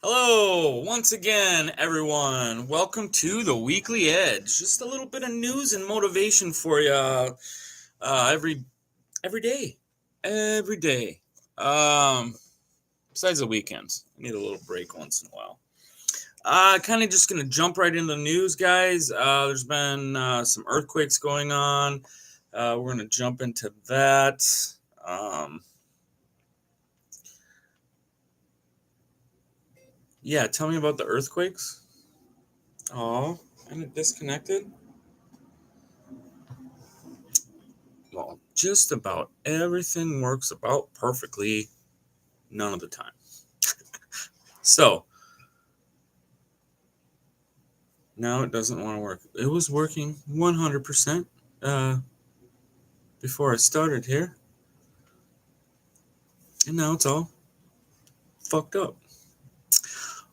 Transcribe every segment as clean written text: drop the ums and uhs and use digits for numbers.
Hello, once again, everyone. Welcome to the Weekly Edge. Just a little bit of news and motivation for you every day, every day. Besides the weekends, I need a little break once in a while. Kind of just gonna jump right into the news, guys. There's been some earthquakes going on. We're gonna jump into that. Yeah, tell me about the earthquakes. Oh, and it disconnected. Well, just about everything works about perfectly none of the time. So, now it doesn't want to work. It was working 100% before I started here. And now it's all fucked up.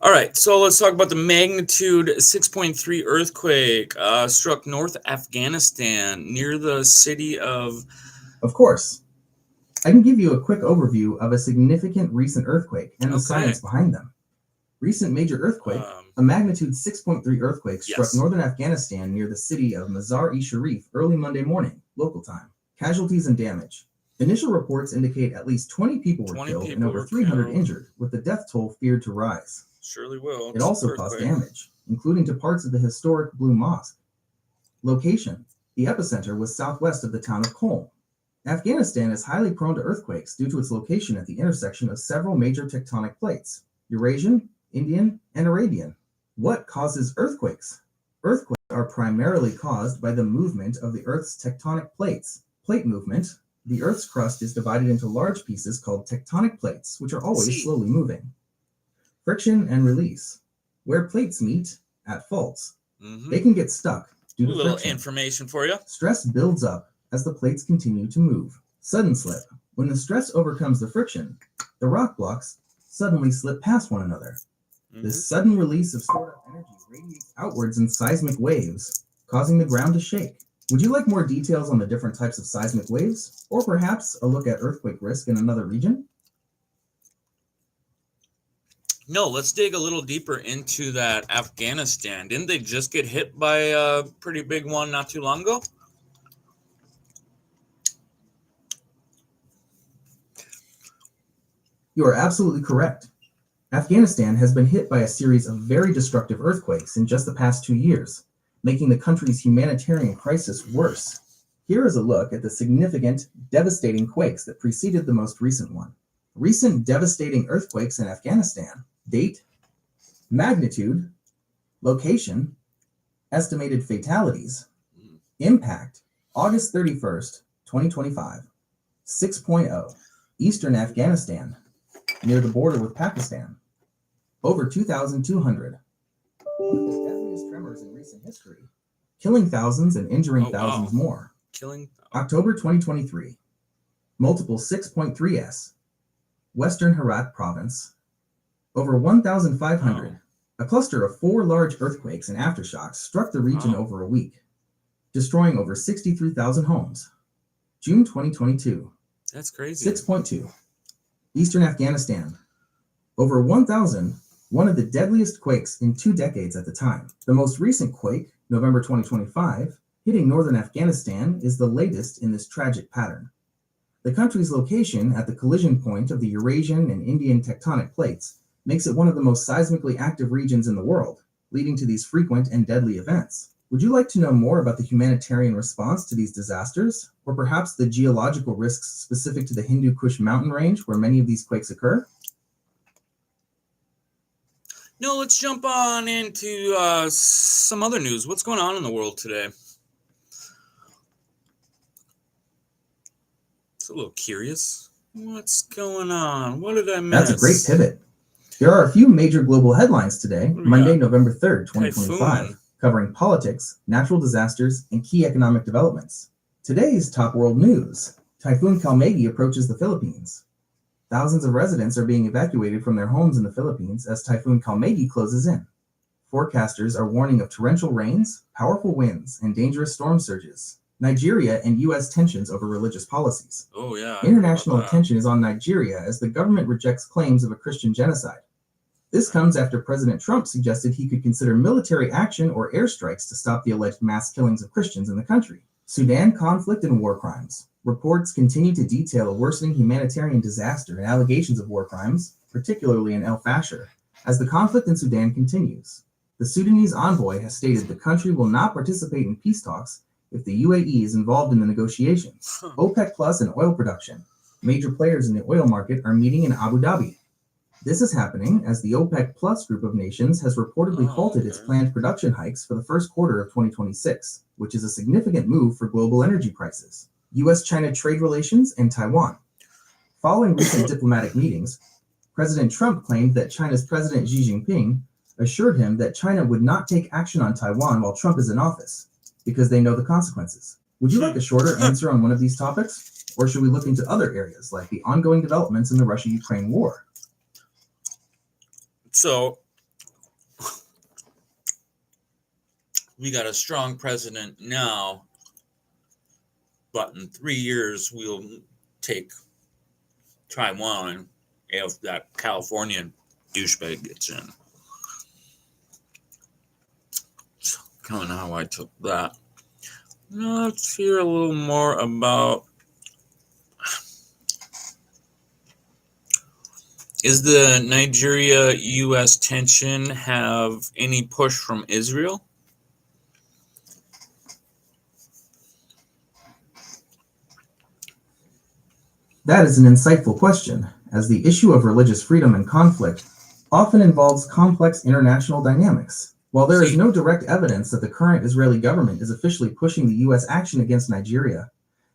All right, so let's talk about the magnitude 6.3 earthquake struck North Afghanistan near the city of... Of course. I can give you a quick overview of a significant recent earthquake and the science behind them. Recent major earthquake, a magnitude 6.3 earthquake, struck northern Afghanistan near the city of Mazar-e-Sharif early Monday morning, local time. Casualties and damage. Initial reports indicate at least 20 people were killed and over 300 injured, with the death toll feared to rise. Surely will. It also caused damage, including to parts of the historic Blue Mosque. Location. The epicenter was southwest of the town of Qom. Afghanistan is highly prone to earthquakes due to its location at the intersection of several major tectonic plates: Eurasian, Indian, and Arabian. What causes earthquakes? Earthquakes are primarily caused by the movement of the Earth's tectonic plates. Plate movement. The Earth's crust is divided into large pieces called tectonic plates, which are always slowly moving. Friction and release. Where plates meet, at faults, they can get stuck due to friction. Information for you. Stress builds up as the plates continue to move. Sudden slip. When the stress overcomes the friction, the rock blocks suddenly slip past one another. This sudden release of stored up energy radiates outwards in seismic waves, causing the ground to shake. Would you like more details on the different types of seismic waves, or perhaps a look at earthquake risk in another region? No, let's dig a little deeper into that Afghanistan. Didn't they just get hit by a pretty big one not too long ago? You are absolutely correct. Afghanistan has been hit by a series of very destructive earthquakes in just the past 2 years, making the country's humanitarian crisis worse. Here is a look at the significant, devastating quakes that preceded the most recent one. Recent devastating earthquakes in Afghanistan. Date, magnitude, location, estimated fatalities, impact, August 31st, 2025, 6.0, Eastern Afghanistan, near the border with Pakistan, over 2,200. One of the deadliest tremors in recent history, killing thousands and injuring thousands more. October 2023, multiple 6.3s, Western Herat province, over 1,500. A cluster of 4 large earthquakes and aftershocks struck the region over a week, destroying over 63,000 homes. June 2022. That's crazy. 6.2. Eastern Afghanistan. Over 1,000, one of the deadliest quakes in 2 decades at the time. The most recent quake, November 2025, hitting northern Afghanistan, is the latest in this tragic pattern. The country's location at the collision point of the Eurasian and Indian tectonic plates makes it one of the most seismically active regions in the world, leading to these frequent and deadly events. Would you like to know more about the humanitarian response to these disasters, or perhaps the geological risks specific to the Hindu Kush mountain range where many of these quakes occur? No, let's jump on into some other news. What's going on in the world today? It's a little curious. What's going on? What did I miss? That's a great pivot. There are a few major global headlines today, Monday, November 3rd, 2025, covering politics, natural disasters, and key economic developments. Today's top world news. Typhoon Kalmegi approaches the Philippines. Thousands of residents are being evacuated from their homes in the Philippines as Typhoon Kalmegi closes in. Forecasters are warning of torrential rains, powerful winds, and dangerous storm surges. Nigeria and U.S. tensions over religious policies. International attention is on Nigeria as the government rejects claims of a Christian genocide. This comes after President Trump suggested he could consider military action or airstrikes to stop the alleged mass killings of Christians in the country. Sudan conflict and war crimes. Reports continue to detail a worsening humanitarian disaster and allegations of war crimes, particularly in El Fasher, as the conflict in Sudan continues. The Sudanese envoy has stated the country will not participate in peace talks if the UAE is involved in the negotiations. OPEC Plus and oil production. Major players in the oil market are meeting in Abu Dhabi. This is happening as the OPEC Plus group of nations has reportedly halted its planned production hikes for the first quarter of 2026, which is a significant move for global energy prices. U.S.-China trade relations and Taiwan. Following recent diplomatic meetings, President Trump claimed that China's President Xi Jinping assured him that China would not take action on Taiwan while Trump is in office, because they know the consequences. Would you like a shorter answer on one of these topics? Or should we look into other areas like the ongoing developments in the Russia-Ukraine war? So, we got a strong president now, but in 3 years we'll take Taiwan if that Californian douchebag gets in. That's kind of how I took that. Now let's hear a little more about. Is the Nigeria-U.S. tension have any push from Israel? That is an insightful question, as the issue of religious freedom and conflict often involves complex international dynamics. While there is no direct evidence that the current Israeli government is officially pushing the U.S. action against Nigeria,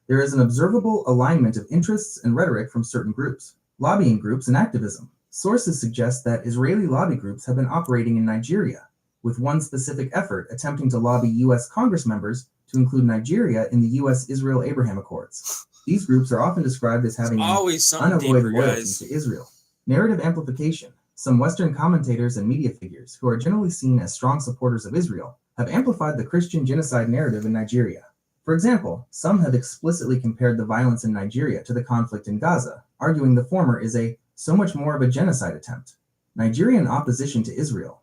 there is an observable alignment of interests and rhetoric from certain groups. Lobbying groups and activism. Sources suggest that Israeli lobby groups have been operating in Nigeria, with one specific effort attempting to lobby U.S. Congress members to include Nigeria in the U.S.-Israel-Abraham Accords. These groups are often described as having an unavoidable loyalty to Israel. Narrative amplification. Some Western commentators and media figures, who are generally seen as strong supporters of Israel, have amplified the Christian genocide narrative in Nigeria. For example, some have explicitly compared the violence in Nigeria to the conflict in Gaza, arguing the former is so much more of a genocide attempt. Nigerian opposition to Israel.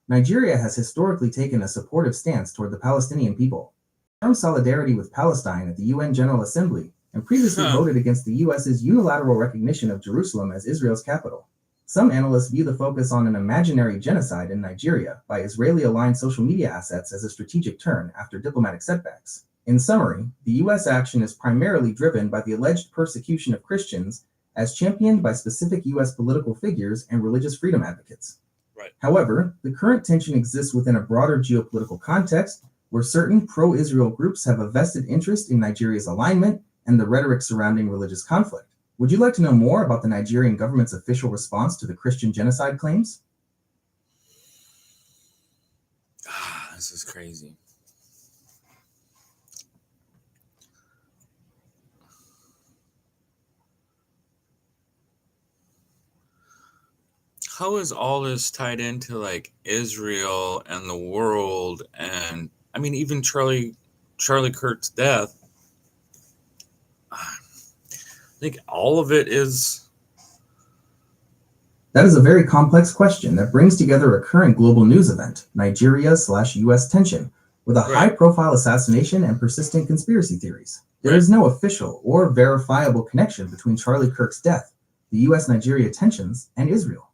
Nigeria has historically taken a supportive stance toward the Palestinian people, firm solidarity with Palestine at the UN General Assembly, and previously voted against the US's unilateral recognition of Jerusalem as Israel's capital. Some analysts view the focus on an imaginary genocide in Nigeria by Israeli-aligned social media assets as a strategic turn after diplomatic setbacks. In summary, the U.S. action is primarily driven by the alleged persecution of Christians as championed by specific U.S. political figures and religious freedom advocates. Right. However, the current tension exists within a broader geopolitical context where certain pro-Israel groups have a vested interest in Nigeria's alignment and the rhetoric surrounding religious conflict. Would you like to know more about the Nigerian government's official response to the Christian genocide claims? This is crazy. How is all this tied into like Israel and the world, and I mean even Charlie Kirk's death? I think all of it is. That is a very complex question that brings together a current global news event, Nigeria/US tension, with a high-profile assassination and persistent conspiracy theories. There is no official or verifiable connection between Charlie Kirk's death, the US-Nigeria tensions, and Israel.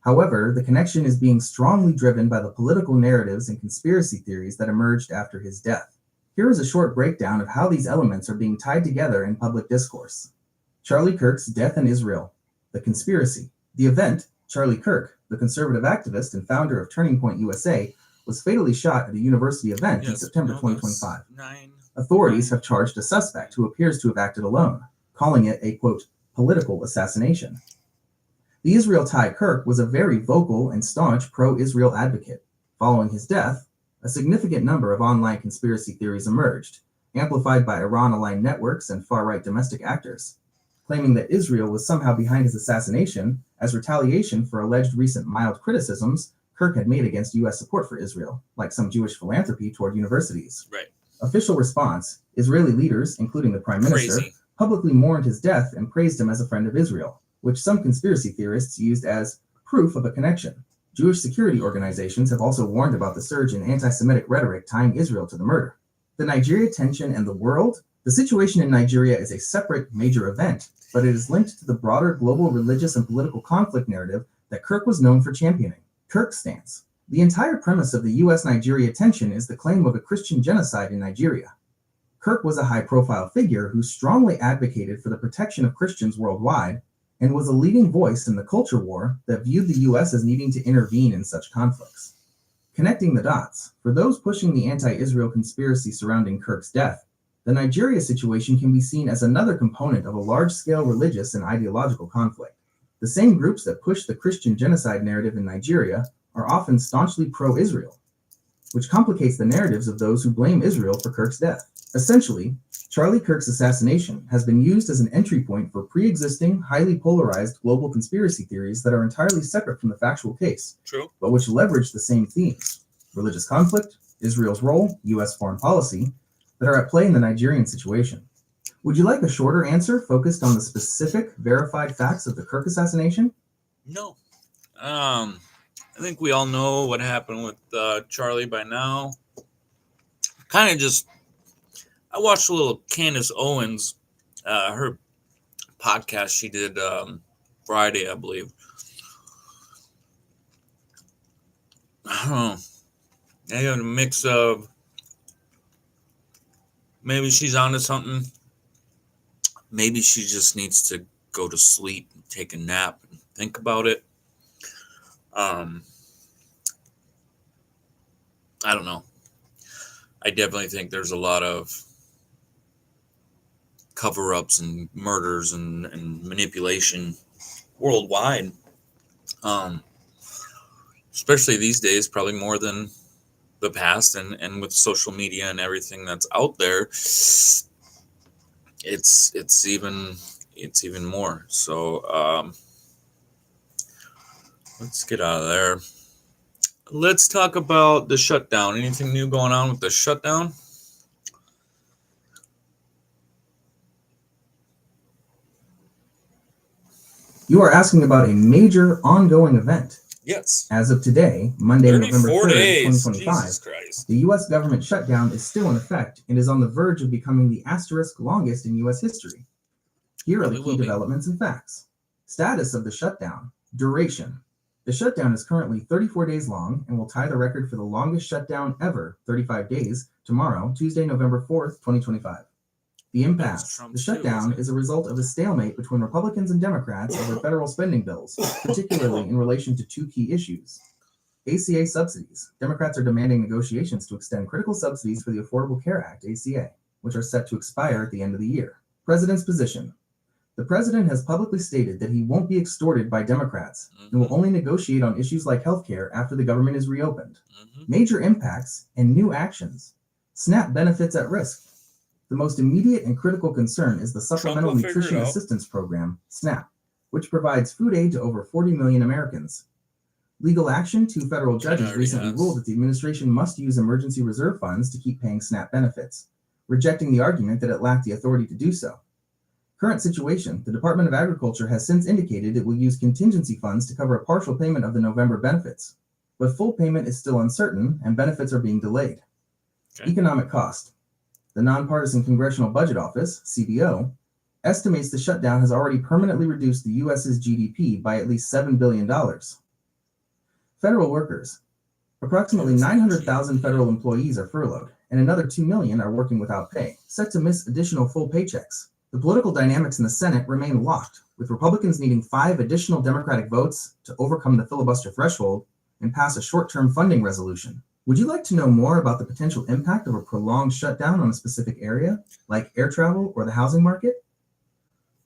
However, the connection is being strongly driven by the political narratives and conspiracy theories that emerged after his death. Here is a short breakdown of how these elements are being tied together in public discourse. Charlie Kirk's death in Israel. The conspiracy. The event, Charlie Kirk, the conservative activist and founder of Turning Point USA, was fatally shot at a university event in September 2025. Authorities have charged a suspect who appears to have acted alone, calling it a, quote, political assassination. The Israel tie Kirk was a very vocal and staunch pro-Israel advocate. Following his death, a significant number of online conspiracy theories emerged, amplified by Iran-aligned networks and far-right domestic actors, claiming that Israel was somehow behind his assassination as retaliation for alleged recent mild criticisms Kirk had made against U.S. support for Israel, like some Jewish philanthropy toward universities. Right. Official response, Israeli leaders, including the Prime Minister, publicly mourned his death and praised him as a friend of Israel, which some conspiracy theorists used as proof of a connection. Jewish security organizations have also warned about the surge in anti-Semitic rhetoric tying Israel to the murder. The Nigeria tension and the world? The situation in Nigeria is a separate major event, but it is linked to the broader global religious and political conflict narrative that Kirk was known for championing. Kirk's stance. The entire premise of the US-Nigeria tension is the claim of a Christian genocide in Nigeria. Kirk was a high-profile figure who strongly advocated for the protection of Christians worldwide and was a leading voice in the culture war that viewed the US as needing to intervene in such conflicts. Connecting the dots, for those pushing the anti-Israel conspiracy surrounding Kirk's death, the Nigeria situation can be seen as another component of a large-scale religious and ideological conflict. The same groups that push the Christian genocide narrative in Nigeria are often staunchly pro-Israel, which complicates the narratives of those who blame Israel for Kirk's death. Essentially, Charlie Kirk's assassination has been used as an entry point for pre-existing, highly polarized global conspiracy theories that are entirely separate from the factual case, but which leverage the same themes: religious conflict, Israel's role, US foreign policy, that are at play in the Nigerian situation. Would you like a shorter answer focused on the specific, verified facts of the Kirk assassination? No. I think we all know what happened with Charlie by now. Kind of just, I watched a little Candace Owens, her podcast she did Friday, I believe. I don't know. I got a mix of maybe she's onto something. Maybe she just needs to go to sleep and take a nap and think about it. I don't know. I definitely think there's a lot of cover-ups and murders and manipulation worldwide. Especially these days, probably more than the past, and with social media and everything that's out there, it's even more. So let's get out of there. Let's talk about the shutdown. Anything new going on with the shutdown? You are asking about a major ongoing event. Yes. As of today, Monday, November 3rd, days. 2025, the U.S. government shutdown is still in effect and is on the verge of becoming the asterisk longest in U.S. history. Here are the key developments and facts. Status of the shutdown. Duration. The shutdown is currently 34 days long and will tie the record for the longest shutdown ever, 35 days, tomorrow, Tuesday, November 4th, 2025. The impasse. The shutdown is a result of a stalemate between Republicans and Democrats over federal spending bills, particularly in relation to two key issues. ACA subsidies. Democrats are demanding negotiations to extend critical subsidies for the Affordable Care Act, ACA, which are set to expire at the end of the year. President's position. The president has publicly stated that he won't be extorted by Democrats and will only negotiate on issues like healthcare after the government is reopened. Major impacts and new actions. SNAP benefits at risk. The most immediate and critical concern is the Supplemental Nutrition Assistance Program, SNAP, which provides food aid to over 40 million Americans. Legal action. 2 federal judges recently ruled that the administration must use emergency reserve funds to keep paying SNAP benefits, rejecting the argument that it lacked the authority to do so. Current situation. The Department of Agriculture has since indicated it will use contingency funds to cover a partial payment of the November benefits, but full payment is still uncertain and benefits are being delayed. Economic cost. The Nonpartisan Congressional Budget Office, CBO, estimates the shutdown has already permanently reduced the U.S.'s GDP by at least $7 billion. Federal workers. Approximately 900,000 federal employees are furloughed, and another 2 million are working without pay, set to miss additional full paychecks. The political dynamics in the Senate remain locked, with Republicans needing 5 additional Democratic votes to overcome the filibuster threshold and pass a short-term funding resolution. Would you like to know more about the potential impact of a prolonged shutdown on a specific area, like air travel or the housing market?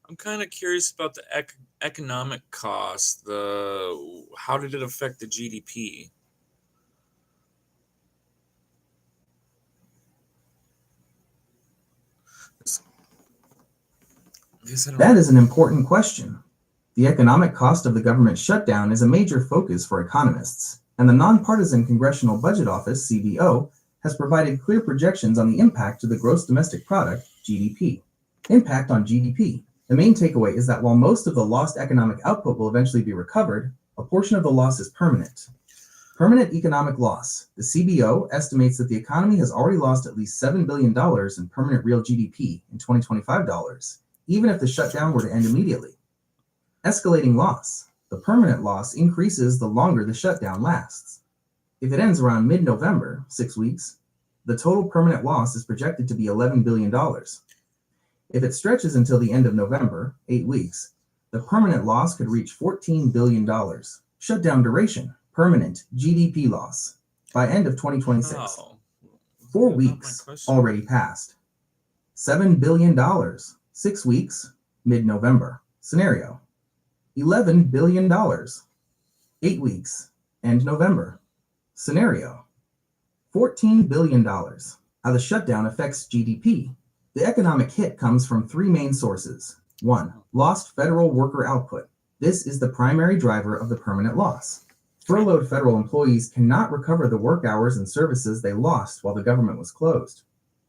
I'm kind of curious about the economic cost. How did it affect the GDP? That is an important question. The economic cost of the government shutdown is a major focus for economists, and the Nonpartisan Congressional Budget Office, CBO, has provided clear projections on the impact to the gross domestic product, GDP. Impact on GDP. The main takeaway is that while most of the lost economic output will eventually be recovered, a portion of the loss is permanent. Permanent economic loss. The CBO estimates that the economy has already lost at least $7 billion in permanent real GDP in 2025 dollars, even if the shutdown were to end immediately. Escalating loss. The permanent loss increases the longer the shutdown lasts. If it ends around mid-November, 6 weeks, the total permanent loss is projected to be $11 billion. If it stretches until the end of November, 8 weeks, the permanent loss could reach $14 billion. Shutdown duration. Permanent GDP loss by end of 2026. Wow. 4 weeks already passed. $7 billion, 6 weeks, mid-November. Scenario. $11 billion, 8 weeks, end November. Scenario. $14 billion. How the shutdown affects GDP. The economic hit comes from three main sources. 1. Lost federal worker output. This is the primary driver of the permanent loss. Furloughed federal employees cannot recover the work hours and services they lost while the government was closed.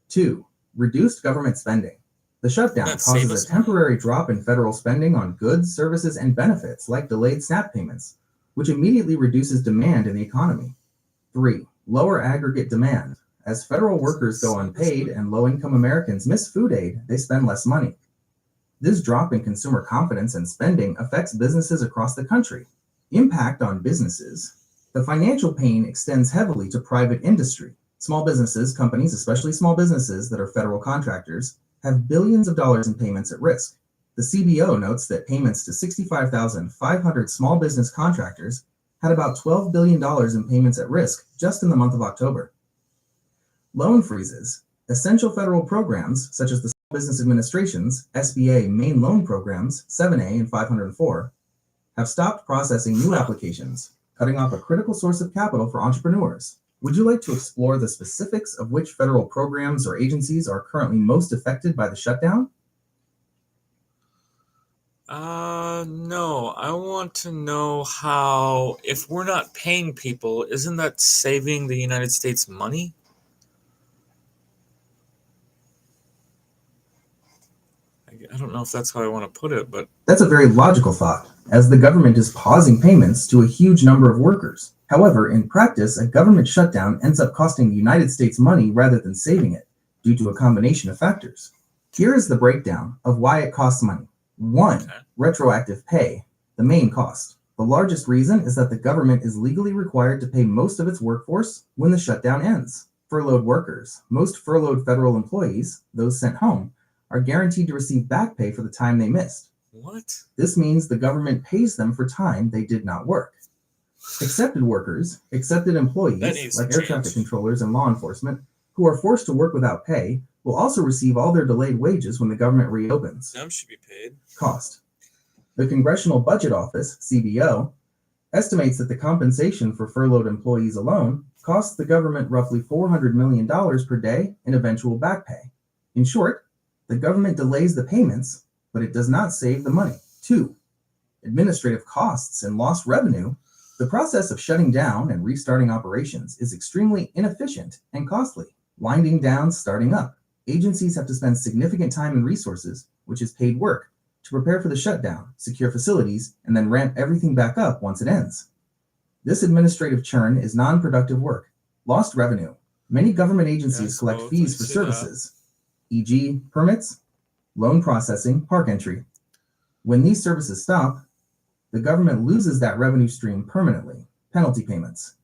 2. Reduced government spending. The shutdown causes a temporary drop in federal spending on goods, services, and benefits like delayed SNAP payments, which immediately reduces demand in the economy. 3. Lower aggregate demand. As federal workers go unpaid and low-income Americans miss food aid, they spend less money. This drop in consumer confidence and spending affects businesses across the country. Impact on businesses. The financial pain extends heavily to private industry. Small businesses, companies, especially small businesses that are federal contractors, have billions of dollars in payments at risk. The CBO notes that payments to 65,500 small business contractors had about $12 billion in payments at risk just in the month of October. Loan freezes. Essential federal programs, such as the Small Business Administration's SBA main loan programs, 7A and 504, have stopped processing new applications, cutting off a critical source of capital for entrepreneurs. Would you like to explore the specifics of which federal programs or agencies are currently most affected by the shutdown? No. I want to know how, if we're not paying people, isn't that saving the United States money? I don't know if that's how I want to put it, but that's a very logical thought, as the government is pausing payments to a huge number of workers. However, in practice, a government shutdown ends up costing the United States money rather than saving it, due to a combination of factors. Here is the breakdown of why it costs money. 1. Retroactive pay, the main cost. The largest reason is that the government is legally required to pay most of its workforce when the shutdown ends. Furloughed workers. Most furloughed federal employees, those sent home, are guaranteed to receive back pay for the time they missed. What? This means the government pays them for time they did not work. Accepted workers, accepted employees, like air traffic controllers and law enforcement, who are forced to work without pay, will also receive all their delayed wages when the government reopens. Them should be paid. Cost. The Congressional Budget Office, CBO, estimates that the compensation for furloughed employees alone costs the government roughly $400 million per day in eventual back pay. In short, the government delays the payments, but it does not save the money. 2. Administrative costs and lost revenue. The process of shutting down and restarting operations is extremely inefficient and costly. Winding down, starting up. Agencies have to spend significant time and resources, which is paid work, to prepare for the shutdown, secure facilities, and then ramp everything back up once it ends. This administrative churn is non-productive work. Lost revenue. Many government agencies collect fees for services, e.g., permits, loan processing, park entry. When these services stop, the government loses that revenue stream permanently. Penalty payments.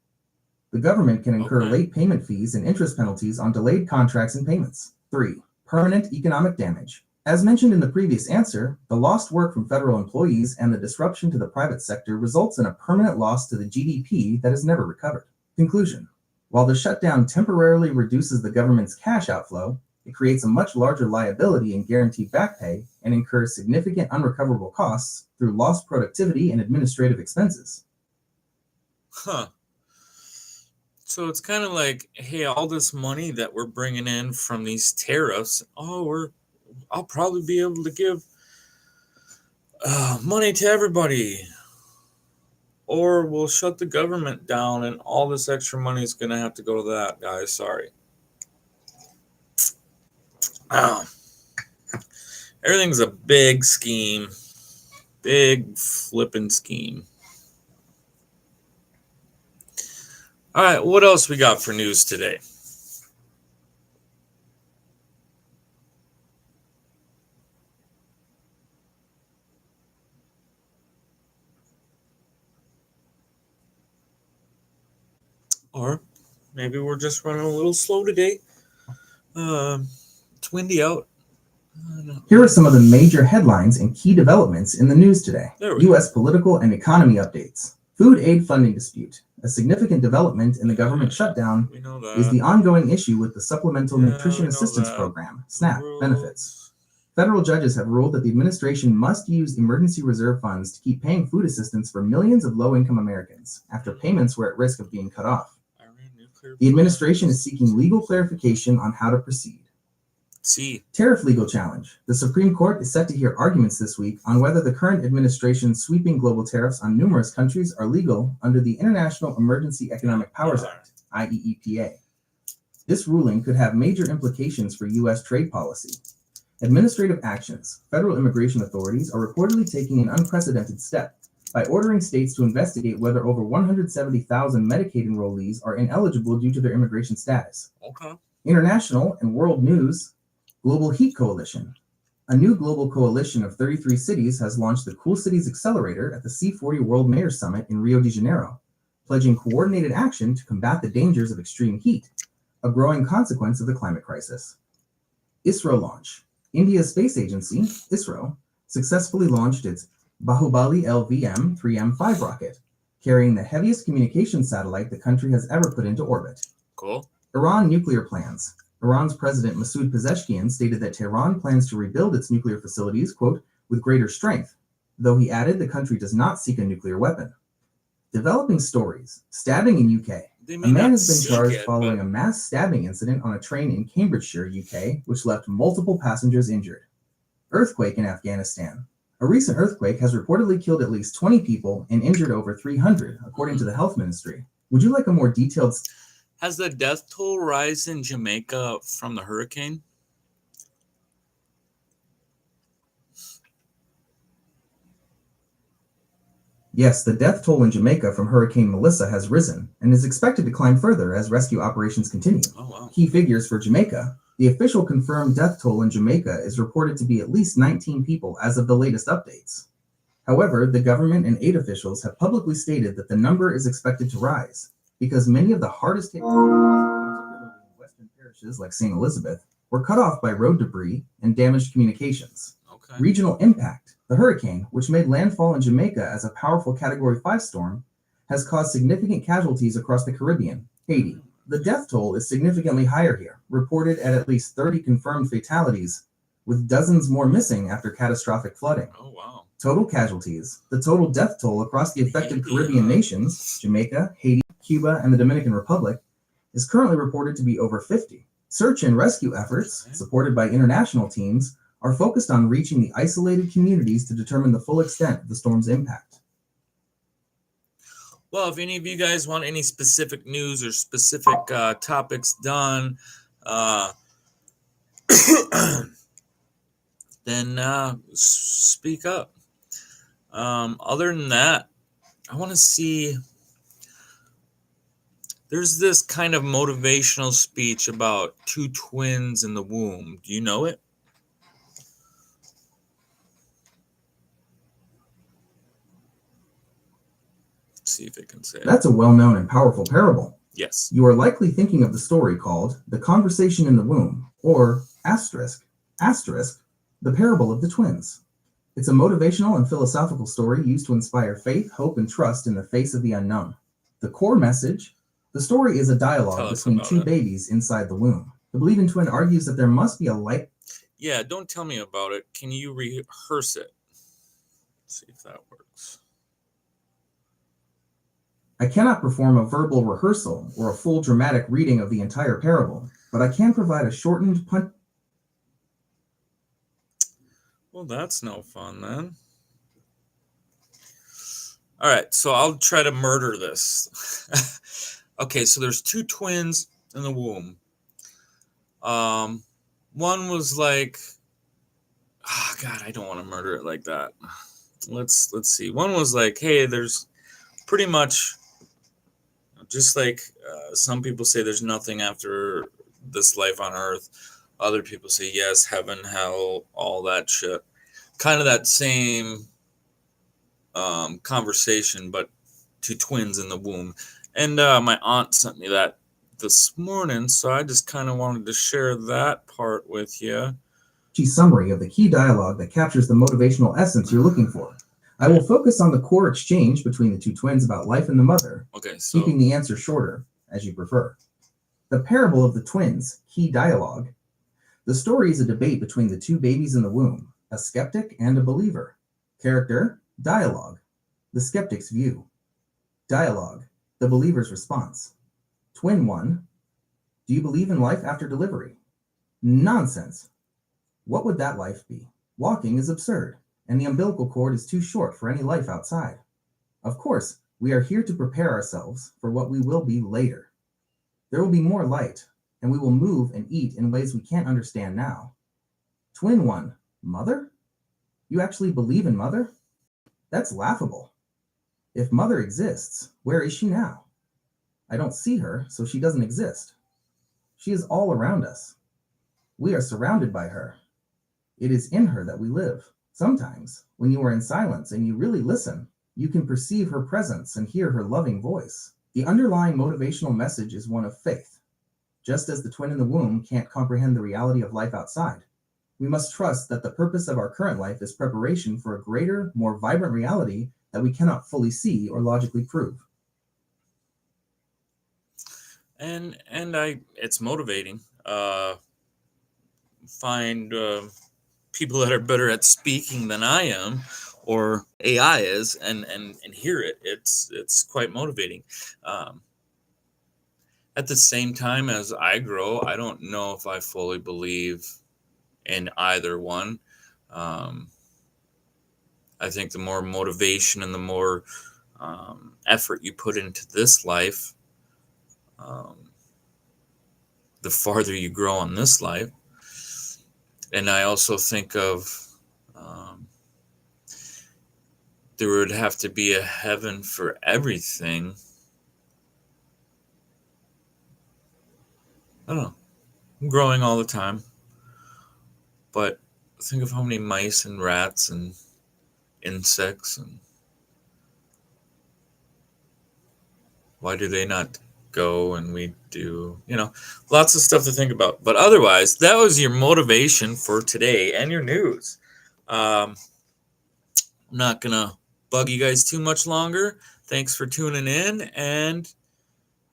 The government can incur late payment fees and interest penalties on delayed contracts and payments. 3. Permanent economic damage. As mentioned in the previous answer, the lost work from federal employees and the disruption to the private sector results in a permanent loss to the GDP that is never recovered. Conclusion. While the shutdown temporarily reduces the government's cash outflow, it creates a much larger liability in guaranteed back pay and incurs significant unrecoverable costs through lost productivity and administrative expenses. Huh. So it's kind of like, hey, all this money that we're bringing in from these tariffs, I'll probably be able to give money to everybody. Or we'll shut the government down and all this extra money is going to have to go to that, guys. Sorry. Everything's a big scheme. Big flipping scheme. All right, what else we got for news today? Or maybe we're just running a little slow today. It's windy out. Here are some of the major headlines and key developments in the news today. U.S. political and economy updates. Food aid funding dispute. A significant development in the government shutdown is the ongoing issue with the Supplemental Nutrition Assistance Program, SNAP, benefits. Federal judges have ruled that the administration must use emergency reserve funds to keep paying food assistance for millions of low-income Americans after payments were at risk of being cut off. The administration is seeking legal clarification on how to proceed. Tariff legal challenge. The Supreme Court is set to hear arguments this week on whether the current administration's sweeping global tariffs on numerous countries are legal under the International Emergency Economic Powers Act, IEEPA. This ruling could have major implications for U.S. trade policy. Administrative actions. Federal immigration authorities are reportedly taking an unprecedented step by ordering states to investigate whether over 170,000 Medicaid enrollees are ineligible due to their immigration status. International and world news. Global Heat Coalition. A new global coalition of 33 cities has launched the Cool Cities Accelerator at the C40 World Mayors Summit in Rio de Janeiro, pledging coordinated action to combat the dangers of extreme heat, a growing consequence of the climate crisis. ISRO launch. India's space agency, ISRO, successfully launched its Bahubali LVM-3M5 rocket, carrying the heaviest communications satellite the country has ever put into orbit. Cool. Iran nuclear plans. Iran's President Masoud Pezeshkian stated that Tehran plans to rebuild its nuclear facilities, quote, with greater strength, though he added the country does not seek a nuclear weapon. Developing stories. Stabbing in UK. A man has been charged following a mass stabbing incident on a train in Cambridgeshire, UK, which left multiple passengers injured. Earthquake in Afghanistan. A recent earthquake has reportedly killed at least 20 people and injured over 300, according to the health ministry. Would you like a more detailed... Has the death toll rise in Jamaica from the hurricane? Yes, the death toll in Jamaica from Hurricane Melissa has risen and is expected to climb further as rescue operations continue. Oh, wow. Key figures for Jamaica. The official confirmed death toll in Jamaica is reported to be at least 19 people as of the latest updates. However, the government and aid officials have publicly stated that the number is expected to rise because many of the hardest hit particularly in western parishes like St. Elizabeth, were cut off by road debris and damaged communications. Okay. Regional impact. The hurricane, which made landfall in Jamaica as a powerful Category 5 storm, has caused significant casualties across the Caribbean. Haiti. The death toll is significantly higher here, reported at least 30 confirmed fatalities, with dozens more missing after catastrophic flooding. Oh, wow. Total casualties. The total death toll across the affected Caribbean nations, Jamaica, Haiti, Cuba, and the Dominican Republic, is currently reported to be over 50. Search and rescue efforts, supported by international teams, are focused on reaching the isolated communities to determine the full extent of the storm's impact. Well, if any of you guys want any specific news or specific topics done, then speak up. Other than that, I want to see, there's this kind of motivational speech about two twins in the womb. Do you know it? Let's see if it can say it. That's a well-known and powerful parable. Yes. You are likely thinking of the story called The Conversation in the Womb, or asterisk, the parable of the twins. It's a motivational and philosophical story used to inspire faith, hope, and trust in the face of the unknown. The core message: the story is a dialogue between two babies inside the womb. The Believing Twin argues that there must be a light. Yeah, don't tell me about it. Can you rehearse it? Let's see if that works. I cannot perform a verbal rehearsal or a full dramatic reading of the entire parable, but I can provide a shortened punt. Well, that's no fun, then. All right, so I'll try to murder this. Okay, so there's two twins in the womb. One was like, God, I don't want to murder it like that. Let's see. One was like, hey, there's pretty much Just like some people say there's nothing after this life on earth. Other people say yes, heaven, hell, all that shit. Kind of that same conversation, but to twins in the womb. And my aunt sent me that this morning, so I just kind of wanted to share that part with you. Summary of the key dialogue that captures the motivational essence you're looking for. I will focus on the core exchange between the two twins about life and the mother, keeping the answer shorter, as you prefer. The parable of the twins, key dialogue. The story is a debate between the two babies in the womb, a skeptic and a believer. Character, dialogue. The skeptic's view. Dialogue, the believer's response. Twin 1. Do you believe in life after delivery? Nonsense. What would that life be? Walking is absurd, and the umbilical cord is too short for any life outside. Of course, we are here to prepare ourselves for what we will be later. There will be more light, and we will move and eat in ways we can't understand now. Twin 1. Mother? You actually believe in Mother? That's laughable. If Mother exists, where is she now? I don't see her, so she doesn't exist. She is all around us. We are surrounded by her. It is in her that we live. Sometimes, when you are in silence and you really listen, you can perceive her presence and hear her loving voice. The underlying motivational message is one of faith. Just as the twin in the womb can't comprehend the reality of life outside, we must trust that the purpose of our current life is preparation for a greater, more vibrant reality that we cannot fully see or logically prove. And it's motivating. Find people that are better at speaking than I am, or AI is, and hear it. It's quite motivating. At the same time, as I grow, I don't know if I fully believe in either one. I think the more motivation and the more effort you put into this life, the farther you grow on this life. And I also think of there would have to be a heaven for everything. I don't know. I'm growing all the time. But think of how many mice and rats and insects, and why do they not go and we do? Lots of stuff to think about. But otherwise, that was your motivation for today and your news. I'm not going to bug you guys too much longer. Thanks for tuning in. And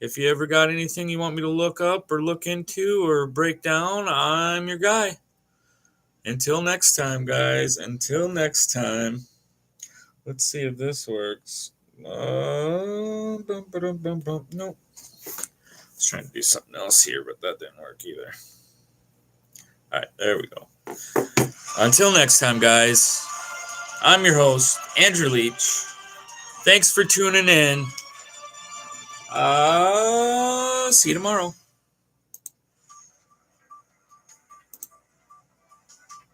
if you ever got anything you want me to look up or look into or break down, I'm your guy. Until next time, guys. Until next time. Let's see if this works. Nope. I was trying to do something else here, but that didn't work either. All right, there we go. Until next time, guys. I'm your host, Andrew Leach. Thanks for tuning in. See you tomorrow.